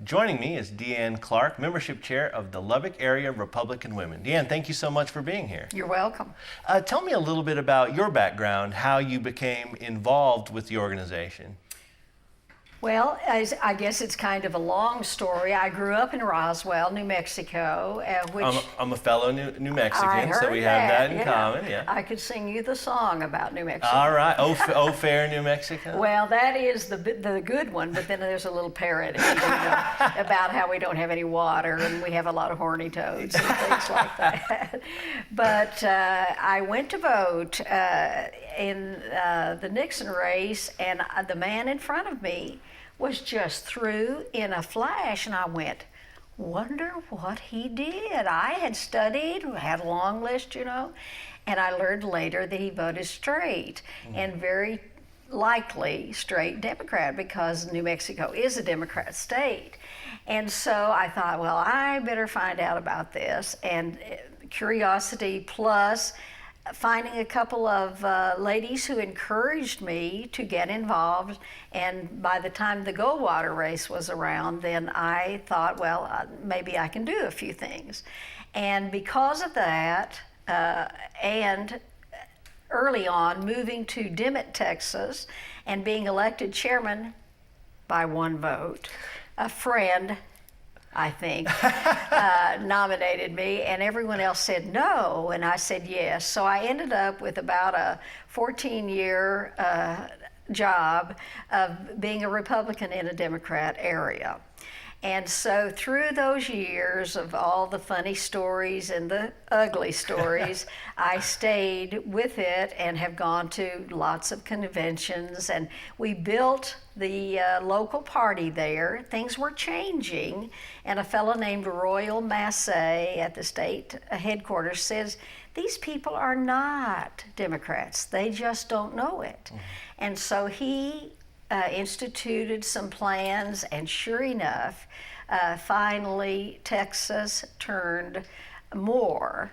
Joining me is Deane Clark, membership chair of the Lubbock Area Republican Women. Deane, thank you so much for being here. You're welcome. Tell me a little bit about your background, how you became involved with the organization. Well, I guess it's kind of a long story. I grew up in Roswell, New Mexico, which I'm a fellow New Mexican, I heard so we have that in common. Yeah. I could sing you the song about New Mexico. All right. Oh, fair New Mexico. Well, that is the good one, but then there's a little parody about how we don't have any water and we have a lot of horny toads and things like that. But I went to vote in the Nixon race, and the man in front of me was just through in a flash, and I went, wonder what he did. I had studied, had a long list, and I learned later that he voted straight, and very likely straight Democrat, because New Mexico is a Democrat state. And so I thought, well, I better find out about this, and curiosity plus finding a couple of ladies who encouraged me to get involved. And by the time the Goldwater race was around, then I thought, well, maybe I can do a few things. And because of that, and early on moving to Dimmitt, Texas, and being elected chairman by one vote, a friend, I think, nominated me, and everyone else said no, and I said yes. So I ended up with about a 14-year job of being a Republican in a Democrat area. And so through those years of all the funny stories and the ugly stories, I stayed with it and have gone to lots of conventions, and we built the local party there. Things were changing, and a fellow named Royal Massey at the state headquarters says, these people are not Democrats, they just don't know it. And so he instituted some plans, and sure enough, finally Texas turned more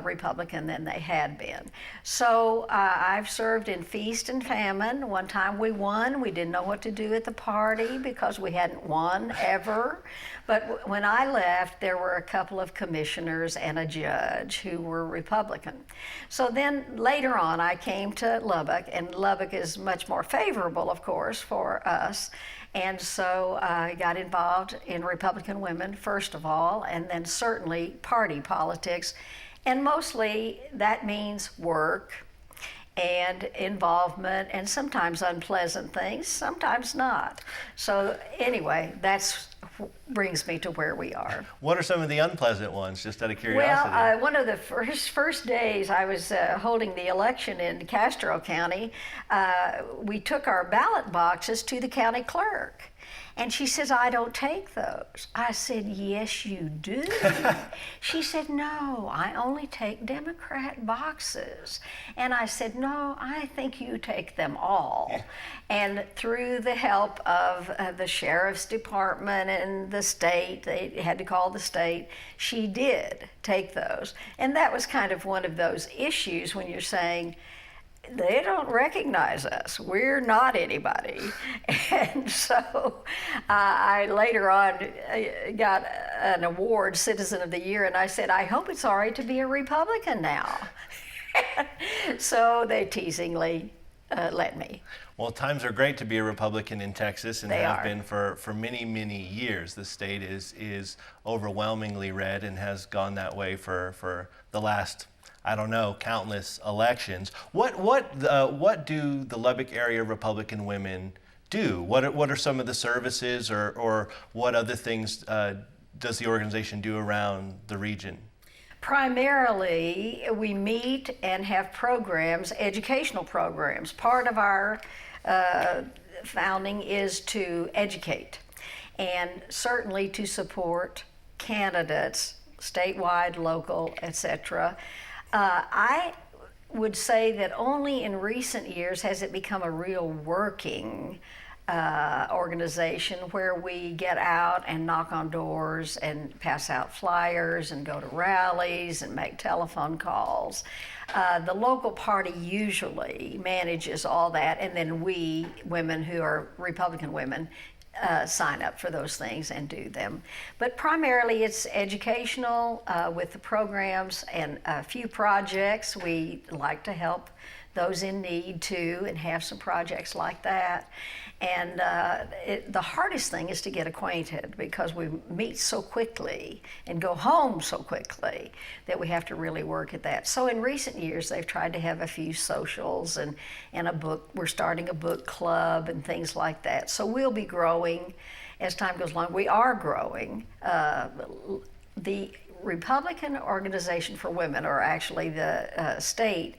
Republican than they had been. So I've served in feast and famine. One time we won. We didn't know what to do at the party because we hadn't won ever. But when I left, there were a couple of commissioners and a judge who were Republican. So then later on, I came to Lubbock, and Lubbock is much more favorable, of course, for us. And so I got involved in Republican Women, first of all, and then certainly party politics. And mostly that means work and involvement, and sometimes unpleasant things, sometimes not. So anyway, that's brings me to where we are. What are some of the unpleasant ones, just out of curiosity? Well, one of the first days I was holding the election in Castro County, we took our ballot boxes to the county clerk. And she says, I don't take those. I said, yes, you do. She said, no, I only take Democrat boxes. And I said, no, I think you take them all. And through the help of the sheriff's department and the state, they had to call the state, she did take those. And that was kind of one of those issues when you're saying, they don't recognize us. We're not anybody. And so I later on got an award, Citizen of the Year, and I said, I hope it's all right to be a Republican now. So they teasingly let me. Well, times are great to be a Republican in Texas, and They have are. been for many, many years. The state is overwhelmingly red and has gone that way for the last, I don't know, countless elections. What do the Lubbock Area Republican Women do? What are some of the services, or what other things does the organization do around the region? Primarily, we meet and have programs, educational programs. Part of our founding is to educate, and certainly to support candidates, statewide, local, etc. I would say that only in recent years has it become a real working organization where we get out and knock on doors and pass out flyers and go to rallies and make telephone calls. The local party usually manages all that, and then we, women who are Republican women, sign up for those things and do them. But primarily it's educational with the programs and a few projects. We like to help those in need too and have some projects like that. And the hardest thing is to get acquainted because we meet so quickly and go home so quickly that we have to really work at that. So in recent years, they've tried to have a few socials and a book. We're starting a book club and things like that. So we'll be growing as time goes along. We are growing. The Republican Organization for Women, or actually the state,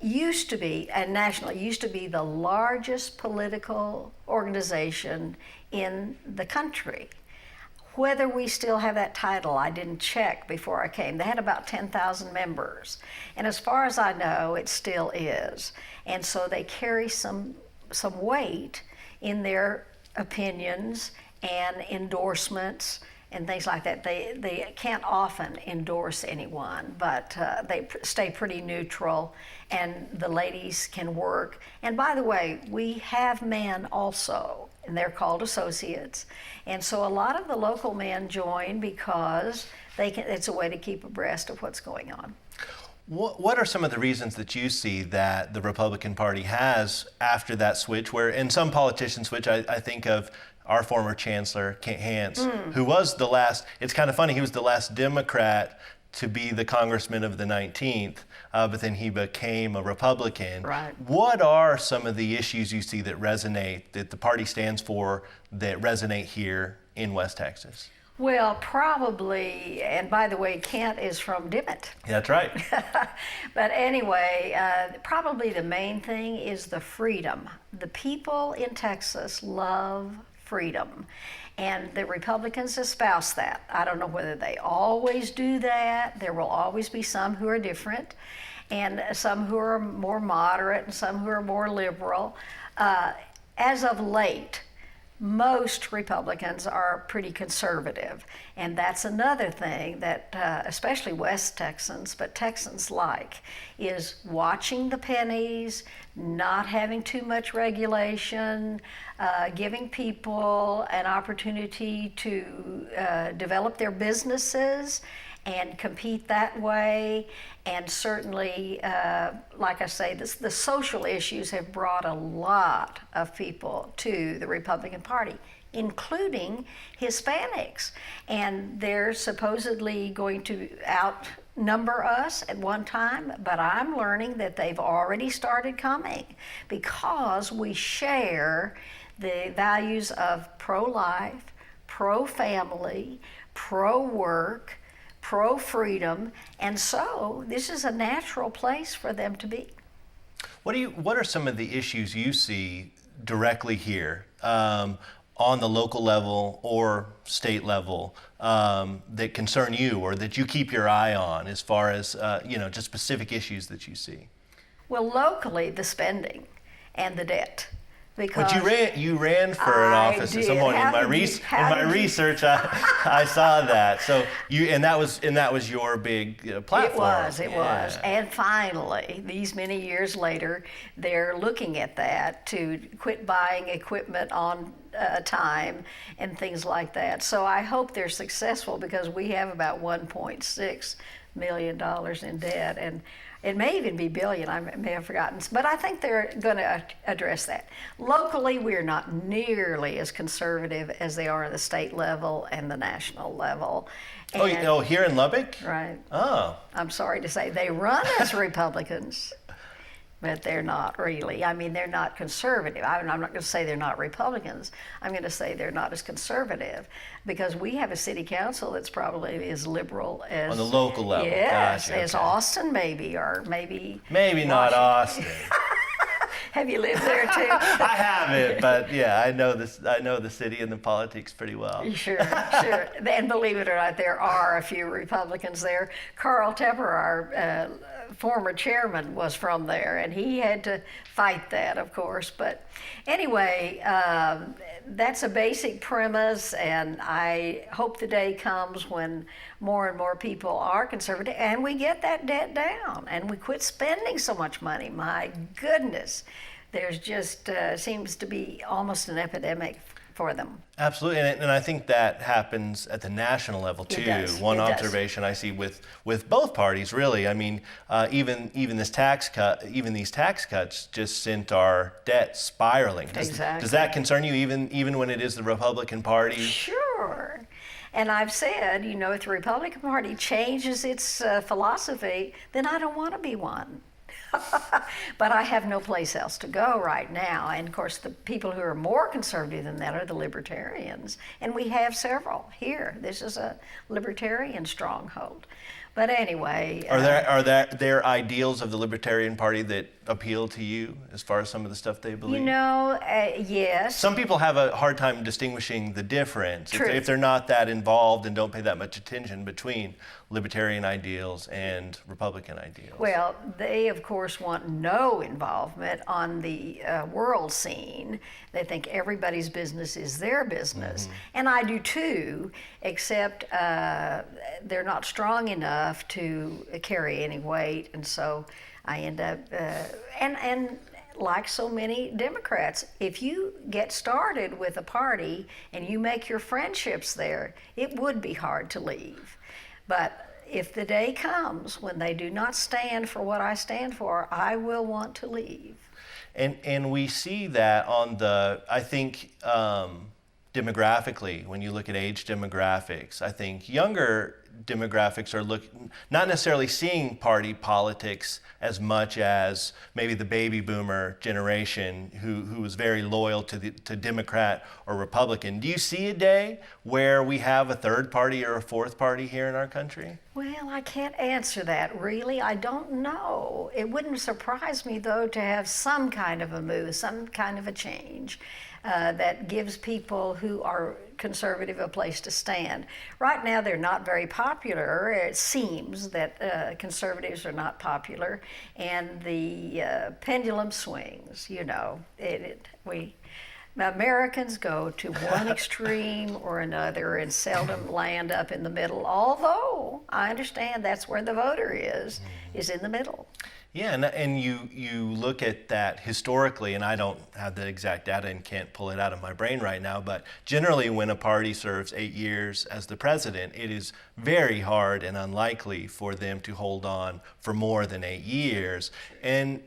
used to be, and nationally, used to be the largest political organization in the country. Whether we still have that title, I didn't check before I came. They had about 10,000 members. And as far as I know, it still is. And so they carry some weight in their opinions and endorsements and things like that. They can't often endorse anyone, but they stay pretty neutral, and the ladies can work. And by the way, we have men also, and they're called associates. And so a lot of the local men join because it's a way to keep abreast of what's going on. What are some of the reasons that you see that the Republican Party has after that switch, where in some politician switch, I think of our former Chancellor, Hance, who was the last, it's kind of funny, he was the last Democrat to be the congressman of the 19th, but then he became a Republican. Right. What are some of the issues you see that resonate, that the party stands for, that resonate here in West Texas? Well, probably, and by the way, Kent is from Dimmitt. That's right. But anyway, probably the main thing is the freedom. The people in Texas love freedom, and the Republicans espouse that. I don't know whether they always do that. There will always be some who are different, and some who are more moderate, and some who are more liberal. As of late, most Republicans are pretty conservative, and that's another thing that especially West Texans, but Texans like, is watching the pennies, not having too much regulation, giving people an opportunity to develop their businesses and compete that way. And certainly, like I say, the social issues have brought a lot of people to the Republican Party, including Hispanics. And they're supposedly going to outnumber us at one time, but I'm learning that they've already started coming because we share the values of pro-life, pro-family, pro-work, pro-freedom, and so this is a natural place for them to be. What are some of the issues you see directly here on the local level or state level that concern you or that you keep your eye on as far as just specific issues that you see? Well, locally, the spending and the debt. But you ran for an office at some point. In my research, I saw that. So that was your big platform. It was. And finally, these many years later, they're looking at that to quit buying equipment on time and things like that. So I hope they're successful because we have about $1.6 million in debt, and it may even be billion, I may have forgotten, but I think they're going to address that. Locally, we're not nearly as conservative as they are at the state level and the national level. And, here in Lubbock? Right. Oh. I'm sorry to say, they run as Republicans, but they're not really. I mean, they're not conservative. I'm not going to say they're not Republicans. I'm going to say they're not as conservative because we have a city council that's probably as liberal as... On the local level. Yes, gotcha, as Austin maybe, or maybe... Maybe not Austin. Have you lived there too? I haven't, but yeah, I know the city and the politics pretty well. Sure. And believe it or not, there are a few Republicans there. Carl Tepper, our former chairman, was from there, and he had to fight that, of course. But anyway, that's a basic premise, and I hope the day comes when more and more people are conservative, and we get that debt down, and we quit spending so much money. My goodness, there's just seems to be almost an epidemic for them. Absolutely, and I think that happens at the national level too. does. One It does. observation I see with both parties, really. I mean, even these tax cuts just sent our debt spiraling. Exactly. Does that concern you, even when it is the Republican Party? Sure. And I've said, if the Republican Party changes its philosophy, then I don't want to be one. But I have no place else to go right now. And of course, the people who are more conservative than that are the libertarians. And we have several here. This is a libertarian stronghold. But anyway. Are there ideals of the Libertarian Party that appeal to you as far as some of the stuff they believe? Yes. Some people have a hard time distinguishing the difference True. if they're not that involved and don't pay that much attention between libertarian ideals and Republican ideals. Well, they, of course, want no involvement on the world scene. They think everybody's business is their business. Mm-hmm. And I do too, except they're not strong enough to carry any weight. And so I end up, and like so many Democrats, if you get started with a party and you make your friendships there, it would be hard to leave. But if the day comes when they do not stand for what I stand for, I will want to leave. And we see that on I think demographically, when you look at age demographics, I think younger demographics are not necessarily seeing party politics as much as maybe the baby boomer generation who was very loyal to Democrat or Republican. Do you see a day where we have a third party or a fourth party here in our country? Well, I can't answer that really. I don't know. It wouldn't surprise me though to have some kind of a move, some kind of a change that gives people who are conservative a place to stand. Right now they're not very popular. It seems that conservatives are not popular, and the pendulum swings. Americans go to one extreme or another and seldom land up in the middle, although I understand that's where the voter is in the middle. Yeah, and you look at that historically, and I don't have the exact data and can't pull it out of my brain right now, but generally when a party serves 8 years as the president, it is very hard and unlikely for them to hold on for more than 8 years. And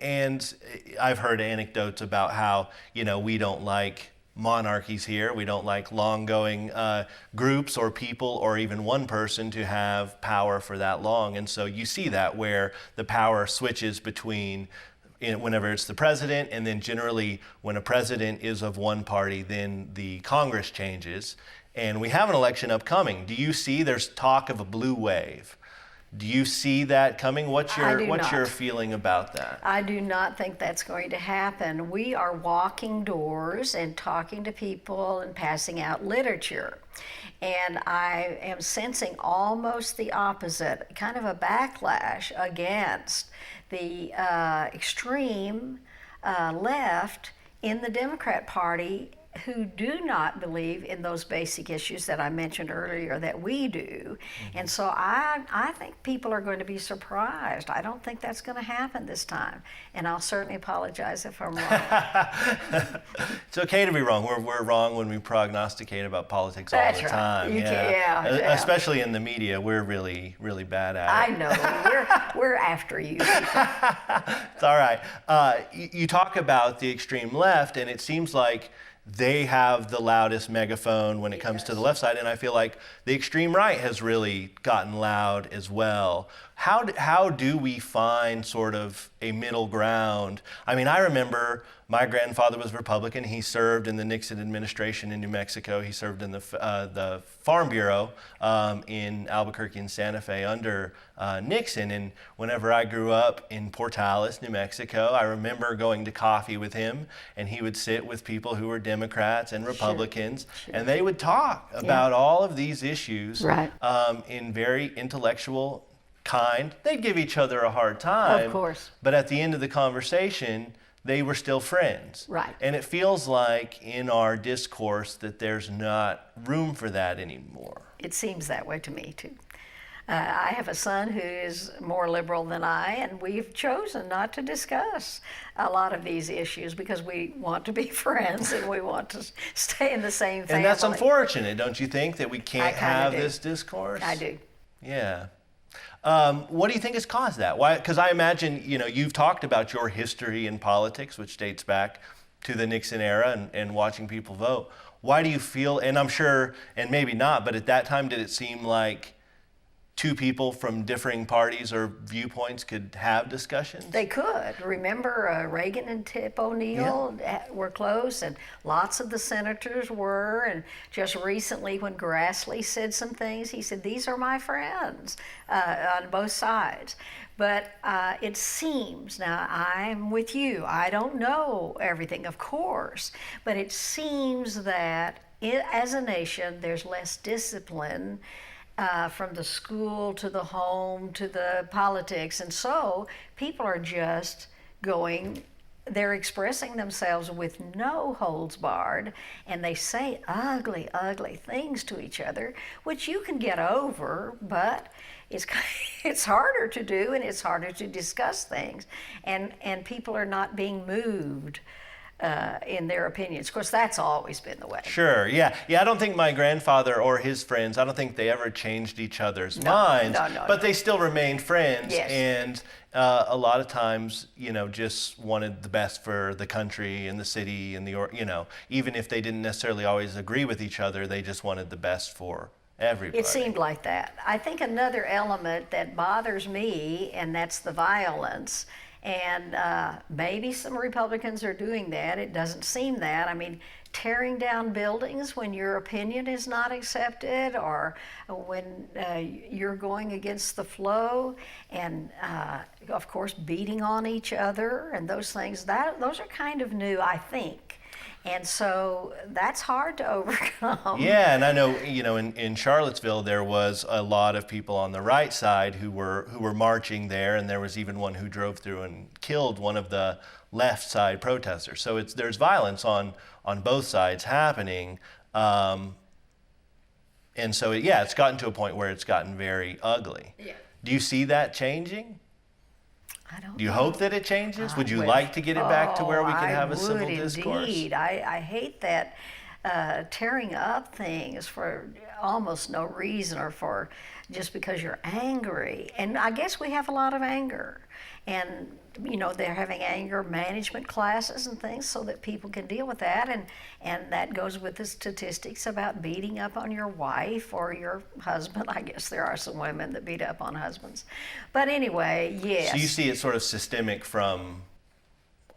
I've heard anecdotes about how, we don't like monarchies here. We don't like long-going groups or people or even one person to have power for that long. And so you see that where the power switches between whenever it's the president, and then generally when a president is of one party, then the Congress changes. And we have an election upcoming. Do you see there's talk of a blue wave? Do you see that coming? What's your feeling about that? I do not think that's going to happen. We are walking doors and talking to people and passing out literature. And I am sensing almost the opposite, kind of a backlash against the extreme left in the Democrat Party, who do not believe in those basic issues that I mentioned earlier that we do. And so I think people are going to be surprised. I don't think that's going to happen this time. And I'll certainly apologize if I'm wrong. It's okay to be wrong. We're wrong when we prognosticate about politics all the time. Yeah. Especially in the media, we're really, really bad at it. I know. We're after you. It's all right. You talk about the extreme left, and it seems like they have the loudest megaphone when it comes to the left side, and I feel like the extreme right has really gotten loud as well. How do we find sort of a middle ground? I mean, I remember my grandfather was Republican. He served in the Nixon administration in New Mexico. He served in the Farm Bureau in Albuquerque and Santa Fe under Nixon. And whenever I grew up in Portales, New Mexico, I remember going to coffee with him, and he would sit with people who were Democrats and Republicans, and they would talk about all of these issues in very intellectual kind. They'd give each other a hard time. Of course. But at the end of the conversation, they were still friends. Right. And it feels like in our discourse that there's not room for that anymore. It seems that way to me, too. I have a son who is more liberal than I, and we've chosen not to discuss a lot of these issues because we want to be friends and we want to stay in the same family. And that's unfortunate, don't you think, that we can't have do. this discourse? I do. Yeah. What do you think has caused that? Why? Because I imagine, you've talked about your history in politics, which dates back to the Nixon era and watching people vote. Why do you feel, and I'm sure, and maybe not, but at that time, did it seem like two people from differing parties or viewpoints could have discussions? They could. Remember, Reagan and Tip O'Neill were close, and lots of the senators were. And just recently, when Grassley said some things, he said, "These are my friends," on both sides. But it seems, now I'm with you, I don't know everything, of course, but it seems that as a nation, there's less discipline from the school to the home to the politics. And so people are just they're expressing themselves with no holds barred, and they say ugly, ugly things to each other, which you can get over, but it's harder to do, and it's harder to discuss things. And people are not being moved in their opinions. Of course, that's always been the way. Sure, yeah. I don't think my grandfather or his friends, I don't think they ever changed each other's minds, but they still remained friends. Yes. And a lot of times, just wanted the best for the country and the city and even if they didn't necessarily always agree with each other, they just wanted the best for everybody. It seemed like that. I think another element that bothers me, and that's the violence. And maybe some Republicans are doing that. It doesn't seem that. I mean, tearing down buildings when your opinion is not accepted, or when you're going against the flow, and of course beating on each other and those things, those are kind of new, I think. And so that's hard to overcome. Yeah, and I know, in Charlottesville there was a lot of people on the right side who were marching there, and there was even one who drove through and killed one of the left side protesters. So there's violence on both sides happening, and so it's gotten to a point where it's gotten very ugly. Yeah. Do you see that changing? I don't Do you know. hope that it changes? Would you like to get it back to where we can have a civil discourse? Indeed. I hate that tearing up things for almost no reason, or for just because you're angry. And I guess we have a lot of anger. And, they're having anger management classes and things so that people can deal with that. And that goes with the statistics about beating up on your wife or your husband. I guess there are some women that beat up on husbands. But anyway, yes. So you see it sort of systemic from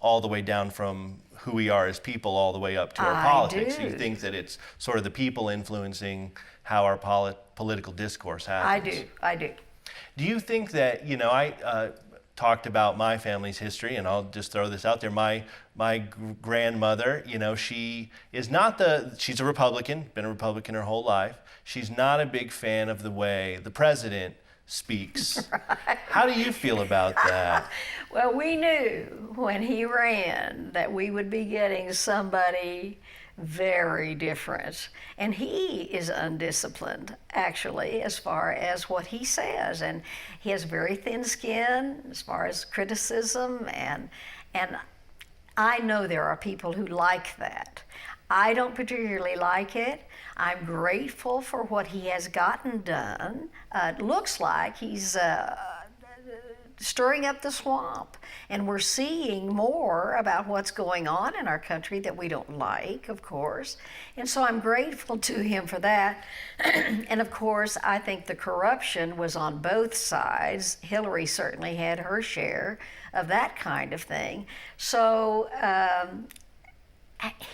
all the way down from who we are as people all the way up to our politics. Do. You think that it's sort of the people influencing how our political discourse happens? I do. Do you think that, I talked about my family's history, and I'll just throw this out there. My grandmother, she is she's a Republican, been a Republican her whole life. She's not a big fan of the way the president speaks. Right. How do you feel about that? Well, we knew when he ran that we would be getting somebody very different. And he is undisciplined, actually, as far as what he says. And he has very thin skin as far as criticism. And I know there are people who like that. I don't particularly like it. I'm grateful for what he has gotten done. It looks like he's stirring up the swamp, and we're seeing more about what's going on in our country that we don't like, of course, and so I'm grateful to him for that. And of course, I think the corruption was on both sides. Hillary certainly had her share of that kind of thing. So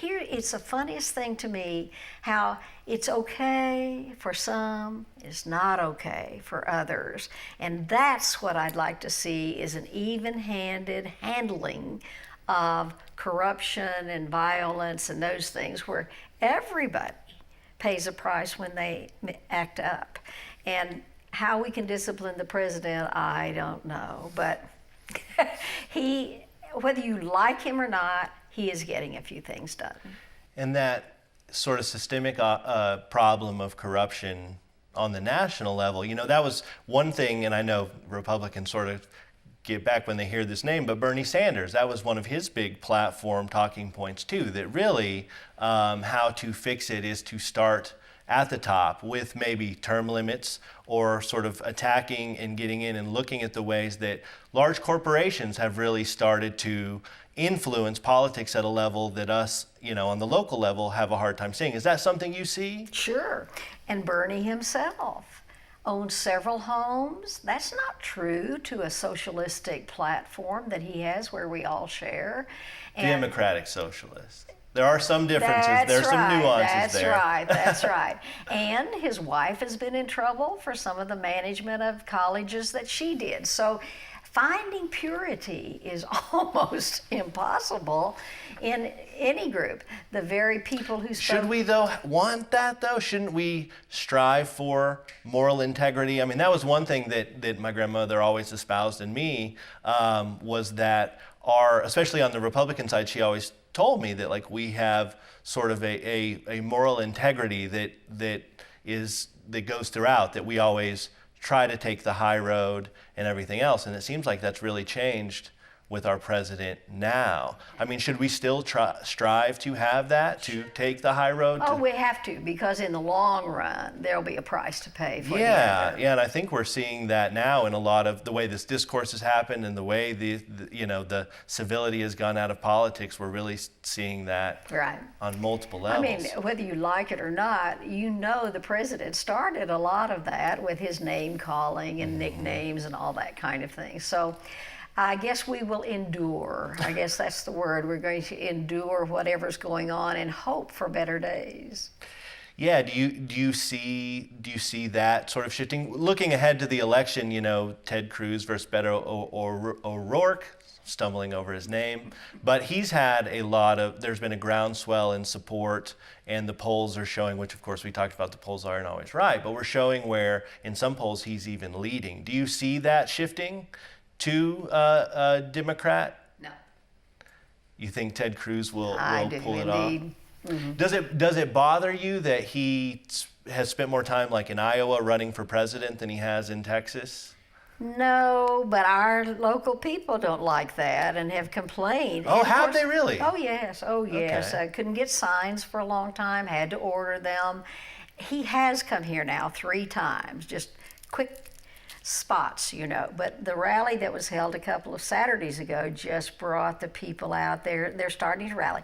here, it's the funniest thing to me how it's okay for some, it's not okay for others. And that's what I'd like to see, is an even-handed handling of corruption and violence and those things, where everybody pays a price when they act up. And how we can discipline the president, I don't know. But whether you like him or not, he is getting a few things done. And that sort of systemic problem of corruption on the national level. You know, that was one thing, and I know Republicans sort of get back when they hear this name, but Bernie Sanders, that was one of his big platform talking points too, that really how to fix it is to start at the top with maybe term limits, or sort of attacking and getting in and looking at the ways that large corporations have really started to influence politics at a level that us, you know, on the local level have a hard time seeing. Is that something you see? Sure. And Bernie himself owns several homes. That's not true to a socialistic platform that he has where we all share. And Democratic socialist. There are some differences. There's right, some nuances there. That's right. And his wife has been in trouble for some of the management of colleges that she did. So finding purity is almost impossible in any group. The very people who Should we, though, want that, though? Shouldn't we strive for moral integrity? I mean, that was one thing that my grandmother always espoused in me, was that especially on the Republican side, she always told me that, like, we have sort of a moral integrity that goes throughout, that we always try to take the high road and everything else. And it seems like that's really changed with our president now. I mean, should we still strive to have that, to take the high road? Oh, we have to, because in the long run, there'll be a price to pay for Yeah, and I think we're seeing that now in a lot of the way this discourse has happened and the way the civility has gone out of politics. We're really seeing that on multiple levels. I mean, whether you like it or not, you know the president started a lot of that with his name calling and nicknames and all that kind of thing. So I guess we will endure. I guess that's the word. We're going to endure whatever's going on and hope for better days. Yeah. Do you see that sort of shifting? Looking ahead to the election, you know, Ted Cruz versus Beto O'Rourke, stumbling over his name, but he's had there's been a groundswell in support, and the polls are showing, which of course we talked about, the polls aren't always right, but we're showing where in some polls he's even leading. Do you see that shifting to a Democrat? No. You think Ted Cruz will pull it indeed. off? Mm-hmm. Does it bother you that he has spent more time, like in Iowa, running for president than he has in Texas? No, but our local people don't like that and have complained. Oh, have they really? Oh, yes. Okay. Couldn't get signs for a long time, had to order them. He has come here now 3 times, just quick spots, you know. But the rally that was held a couple of Saturdays ago just brought the people out there. They're starting to rally.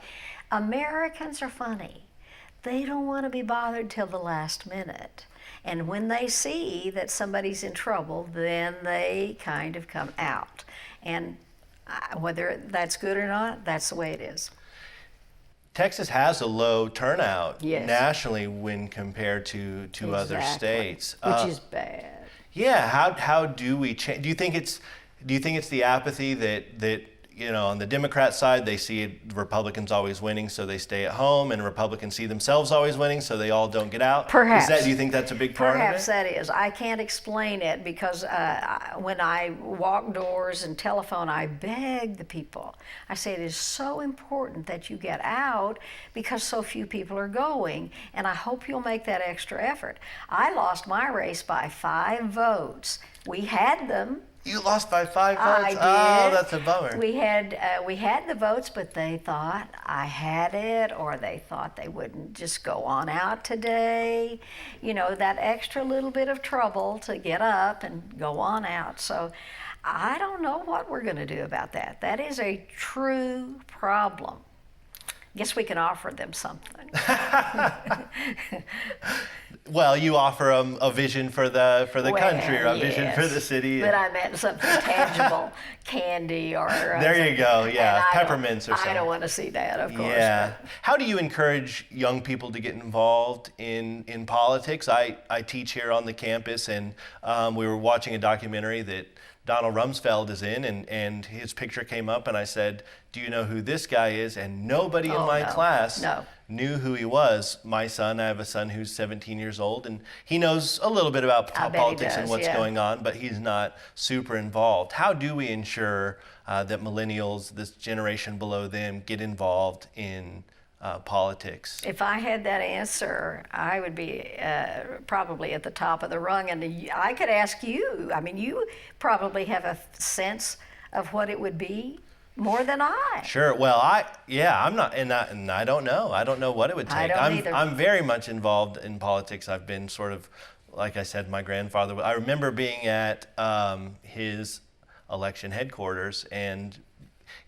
Americans are funny. They don't want to be bothered till the last minute. And when they see that somebody's in trouble, then they kind of come out. And whether that's good or not, that's the way it is. Texas has a low turnout nationally when compared to other states, which is bad. Yeah, how do we change? Do you think it's the apathy that you know, on the Democrat side, they see Republicans always winning, so they stay at home, and Republicans see themselves always winning, so they all don't get out? Perhaps. Do you think that's a big part of it? Perhaps that is. I can't explain it because when I walk doors and telephone, I beg the people. I say it is so important that you get out because so few people are going, and I hope you'll make that extra effort. I lost my race by 5 votes. We had them. You lost by 5 votes? I did. Oh, that's a bummer. We had the votes, but they thought I had it, or they thought they wouldn't just go on out today. You know, that extra little bit of trouble to get up and go on out. So I don't know what we're going to do about that. That is a true problem. Guess we can offer them something. Well, you offer them a vision for the country, or a vision for the city. But I meant something tangible, candy or. There you go. Yeah, peppermints or something. I don't want to see that, of course. Yeah. How do you encourage young people to get involved in politics? I teach here on the campus, and we were watching a documentary that Donald Rumsfeld is in, and his picture came up, and I said, "Do you know who this guy is?" And nobody in my class knew who he was. My son, I have a son who's 17 years old, and he knows a little bit about politics and what's going on, but he's not super involved. How do we ensure that millennials, this generation below them, get involved in politics? If I had that answer, I would be probably at the top of the rung. And I could ask you, I mean, you probably have a sense of what it would be more than I. Sure. Well, I'm not, and I don't know. I don't know what it would take. I don't either. I'm very much involved in politics. I've been sort of, like I said, my grandfather. I remember being at his election headquarters, and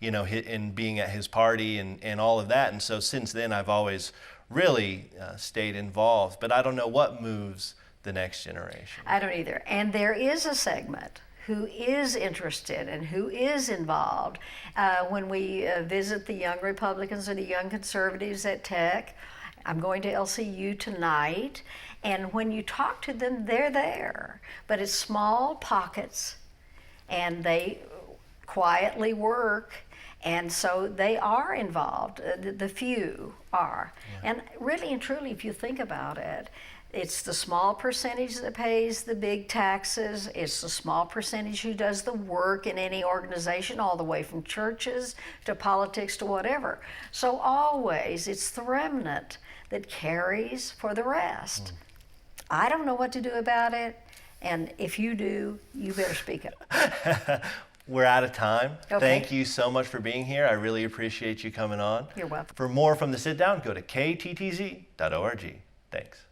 and being at his party and all of that. And so since then, I've always really stayed involved. But I don't know what moves the next generation. I don't either. And there is a segment who is interested and who is involved. When we visit the young Republicans or the young conservatives at Tech, I'm going to LCU tonight, and when you talk to them, they're there. But it's small pockets, and they quietly work, and so they are involved. The few are. Yeah. And really and truly, if you think about it, it's the small percentage that pays the big taxes. It's the small percentage who does the work in any organization, all the way from churches to politics to whatever. So always it's the remnant that carries for the rest. I don't know what to do about it, and if you do, you better speak up. We're out of time. Okay. Thank you so much for being here. I really appreciate you coming on. You're welcome. For more from The Sit Down, go to kttz.org. Thanks.